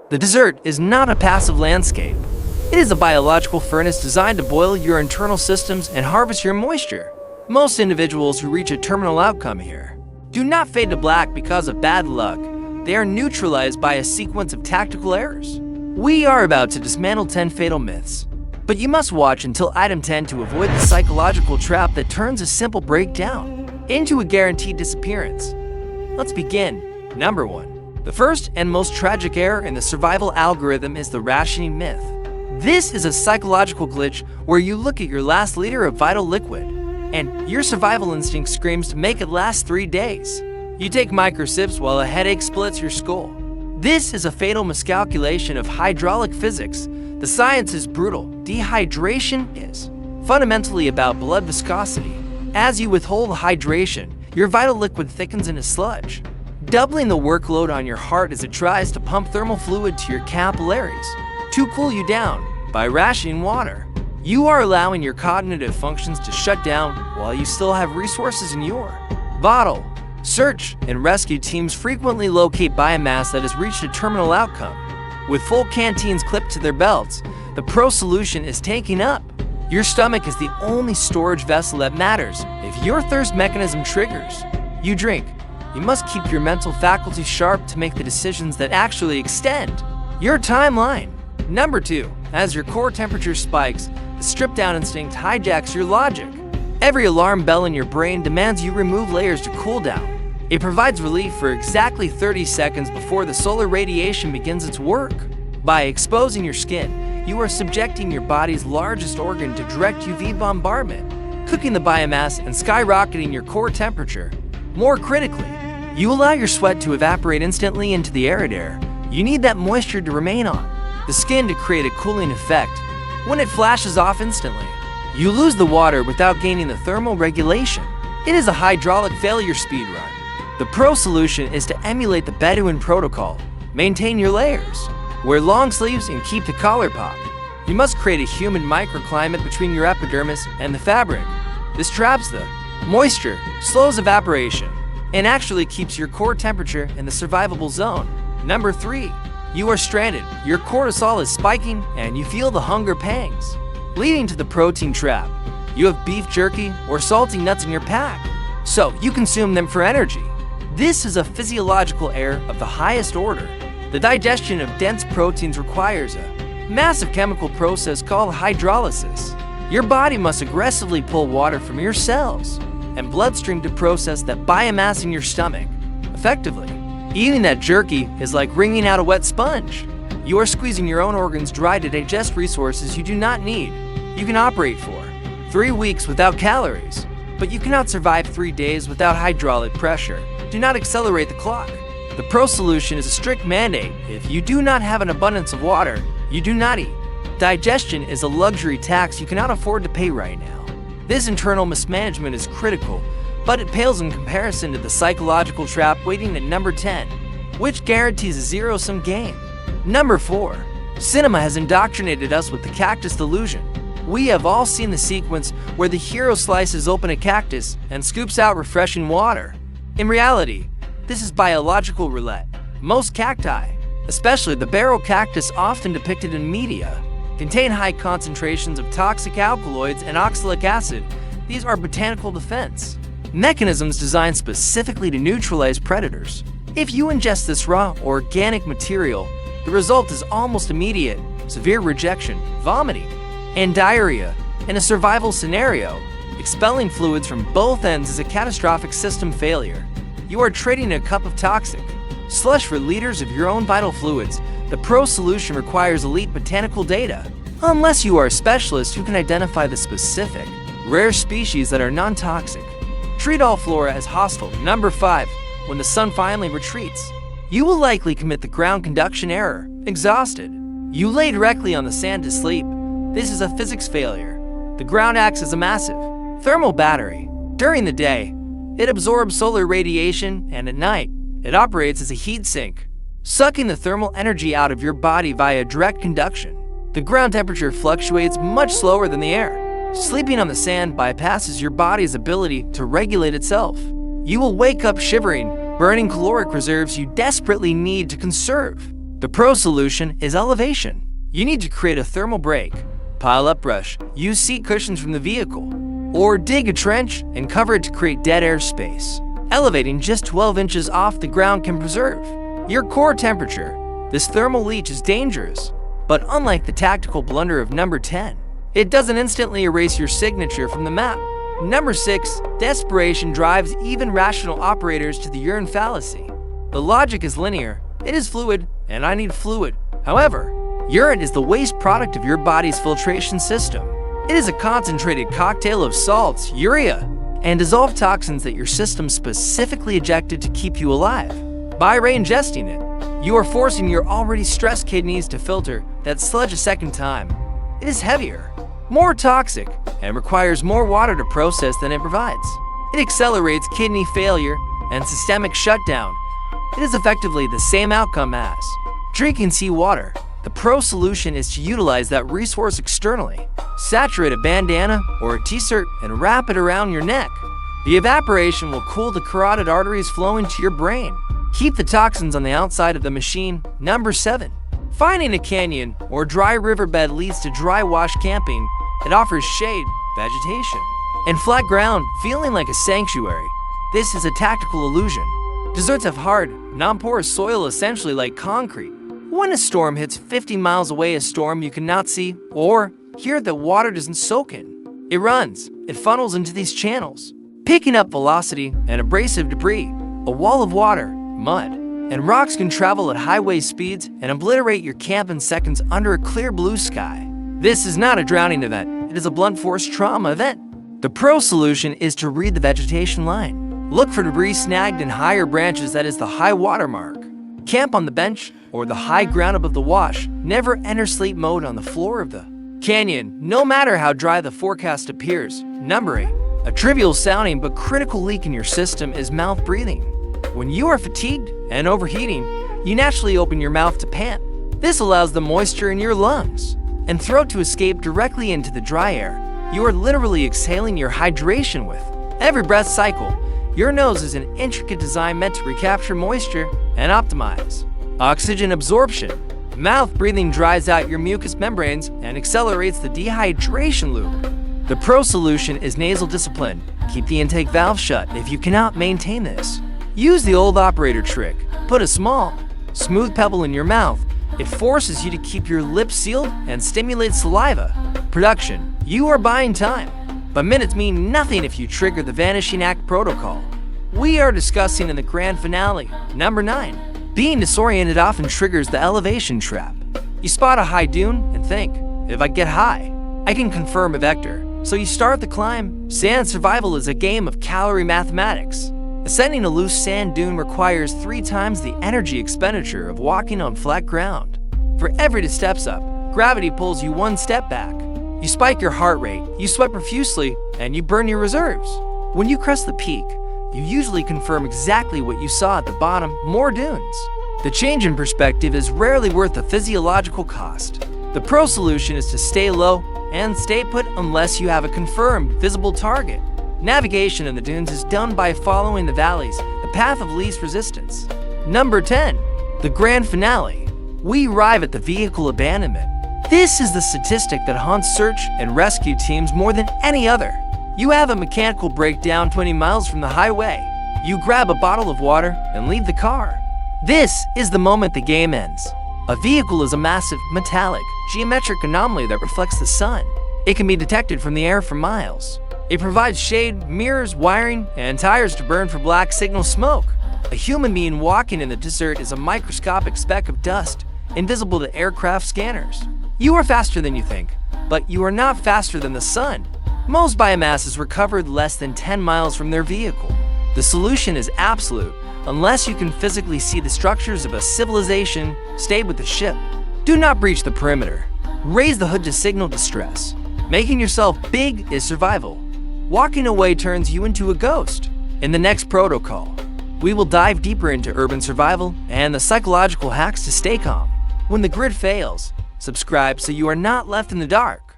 The desert is not a passive landscape. It is a biological furnace designed to boil your internal systems and harvest your moisture. Most individuals who reach a terminal outcome here do not fade to black because of bad luck. They are neutralized by a sequence of tactical errors. We are about to dismantle 10 fatal myths, but you must watch until item 10 to avoid the psychological trap that turns a simple breakdown into a guaranteed disappearance. Let's begin. Number 1. The first and most tragic error in the survival algorithm is the rationing myth. This is a psychological glitch where you look at your last liter of vital liquid, and your survival instinct screams to make it last 3 days. You take micro sips while a headache splits your skull. This is a fatal miscalculation of hydraulic physics. The science is brutal. Dehydration is fundamentally about blood viscosity. As you withhold hydration, your vital liquid thickens into sludge, doubling the workload on your heart as it tries to pump thermal fluid to your capillaries to cool you down. By rationing water, you are allowing your cognitive functions to shut down while you still have resources in your bottle. Search and rescue teams frequently locate biomass that has reached a terminal outcome. With full canteens clipped to their belts, the pro solution is taking up. Your stomach is the only storage vessel that matters. If your thirst mechanism triggers, you drink. You must keep your mental faculties sharp to make the decisions that actually extend your timeline. Number 2. As your core temperature spikes, the strip-down instinct hijacks your logic. Every alarm bell in your brain demands you remove layers to cool down. It provides relief for exactly 30 seconds before the solar radiation begins its work. By exposing your skin, you are subjecting your body's largest organ to direct UV bombardment, cooking the biomass and skyrocketing your core temperature. More critically, you allow your sweat to evaporate instantly into the arid air. You need that moisture to remain on the skin to create a cooling effect. When it flashes off instantly, you lose the water without gaining the thermal regulation. It is a hydraulic failure speed run. The pro solution is to emulate the Bedouin protocol. Maintain your layers, wear long sleeves, and keep the collar popped. You must create a humid microclimate between your epidermis and the fabric. This traps the moisture, slows evaporation, and actually keeps your core temperature in the survivable zone. Number 3. You are stranded. Your cortisol is spiking and you feel the hunger pangs, leading to the protein trap. You have beef jerky or salty nuts in your pack, so you consume them for energy. This is a physiological error of the highest order. The digestion of dense proteins requires a massive chemical process called hydrolysis. Your body must aggressively pull water from your cells and bloodstream to process that biomass in your stomach. Effectively, eating that jerky is like wringing out a wet sponge. You are squeezing your own organs dry to digest resources you do not need. You can operate for 3 weeks without calories, but you cannot survive 3 days without hydraulic pressure. Do not accelerate the clock. The pro solution is a strict mandate. If you do not have an abundance of water, you do not eat. Digestion is a luxury tax you cannot afford to pay right now. This internal mismanagement is critical, but it pales in comparison to the psychological trap waiting at number 10, which guarantees a zero-sum game. Number 4. Cinema has indoctrinated us with the Cactus Delusion. We have all seen the sequence where the hero slices open a cactus and scoops out refreshing water. In reality, this is biological roulette. Most cacti, especially the barrel cactus often depicted in media, contain high concentrations of toxic alkaloids and oxalic acid. These are botanical defense mechanisms designed specifically to neutralize predators. If you ingest this raw, organic material, the result is almost immediate: severe rejection, vomiting, and diarrhea. In a survival scenario, expelling fluids from both ends is a catastrophic system failure. You are trading a cup of toxic slush for liters of your own vital fluids. The pro solution requires elite botanical data. Unless you are a specialist who can identify the specific, rare species that are non-toxic, treat all flora as hostile. Number 5. When the sun finally retreats, you will likely commit the ground conduction error. Exhausted, you lay directly on the sand to sleep. This is a physics failure. The ground acts as a massive thermal battery. During the day, it absorbs solar radiation, and at night, it operates as a heat sink, sucking the thermal energy out of your body via direct conduction. The ground temperature fluctuates much slower than the air. Sleeping on the sand bypasses your body's ability to regulate itself. You will wake up shivering, burning caloric reserves you desperately need to conserve. The pro solution is elevation. You need to create a thermal break, pile up brush, use seat cushions from the vehicle, or dig a trench and cover it to create dead air space. Elevating just 12 inches off the ground can preserve your core temperature. This thermal leach is dangerous, but unlike the tactical blunder of number 10, it doesn't instantly erase your signature from the map. Number 6, desperation drives even rational operators to the urine fallacy. The logic is linear. It is fluid, and I need fluid. However, urine is the waste product of your body's filtration system. It is a concentrated cocktail of salts, urea, and dissolved toxins that your system specifically ejected to keep you alive. By re-ingesting it, you are forcing your already stressed kidneys to filter that sludge a second time. It is heavier, more toxic, and requires more water to process than it provides. It accelerates kidney failure and systemic shutdown. It is effectively the same outcome as drinking seawater. The pro solution is to utilize that resource externally. Saturate a bandana or a t-shirt and wrap it around your neck. The evaporation will cool the carotid arteries flowing to your brain. Keep the toxins on the outside of the machine. Number 7. Finding a canyon or dry riverbed leads to dry wash camping. It offers shade, vegetation, and flat ground, feeling like a sanctuary. This is a tactical illusion. Deserts have hard, non-porous soil essentially like concrete. When a storm hits 50 miles away, a storm you cannot see or hear that water doesn't soak in. It runs, it funnels into these channels, picking up velocity and abrasive debris. A wall of water, mud, and rocks can travel at highway speeds and obliterate your camp in seconds under a clear blue sky. This is not a drowning event, it is a blunt force trauma event. The pro solution is to read the vegetation line. Look for debris snagged in higher branches, that is the high water mark. Camp on the bench or the high ground above the wash. Never enter sleep mode on the floor of the canyon, no matter how dry the forecast appears. Number 8. A trivial sounding but critical leak in your system is mouth breathing. When you are fatigued and overheating, you naturally open your mouth to pant. This allows the moisture in your lungs and throat to escape directly into the dry air. You are literally exhaling your hydration with every breath cycle. Your nose is an intricate design meant to recapture moisture and optimize oxygen absorption. Mouth breathing dries out your mucous membranes and accelerates the dehydration loop. The pro solution is nasal discipline. Keep the intake valve shut if you cannot maintain this. Use the old operator trick. Put a small, smooth pebble in your mouth. It forces you to keep your lips sealed and stimulates saliva production. You are buying time, but minutes mean nothing if you trigger the Vanishing Act protocol. We are discussing in the grand finale. Number 9. Being disoriented often triggers the elevation trap. You spot a high dune and think, if I get high, I can confirm a vector. So you start the climb. Sand survival is a game of calorie mathematics. Ascending a loose sand dune requires 3 times the energy expenditure of walking on flat ground. For every 2 steps up, gravity pulls you 1 step back. You spike your heart rate, you sweat profusely, and you burn your reserves. When you crest the peak, you usually confirm exactly what you saw at the bottom, more dunes. The change in perspective is rarely worth the physiological cost. The pro solution is to stay low and stay put unless you have a confirmed, visible target. Navigation in the dunes is done by following the valleys, the path of least resistance. Number 10. The grand finale. We arrive at the vehicle abandonment. This is the statistic that haunts search and rescue teams more than any other. You have a mechanical breakdown 20 miles from the highway. You grab a bottle of water and leave the car. This is the moment the game ends. A vehicle is a massive, metallic, geometric anomaly that reflects the sun. It can be detected from the air for miles. It provides shade, mirrors, wiring, and tires to burn for black signal smoke. A human being walking in the desert is a microscopic speck of dust, invisible to aircraft scanners. You are faster than you think, but you are not faster than the sun. Most biomass is recovered less than 10 miles from their vehicle. The solution is absolute. Unless you can physically see the structures of a civilization, stay with the ship. Do not breach the perimeter. Raise the hood to signal distress. Making yourself big is survival. Walking away turns you into a ghost. In the next protocol, we will dive deeper into urban survival and the psychological hacks to stay calm. When the grid fails, subscribe so you are not left in the dark.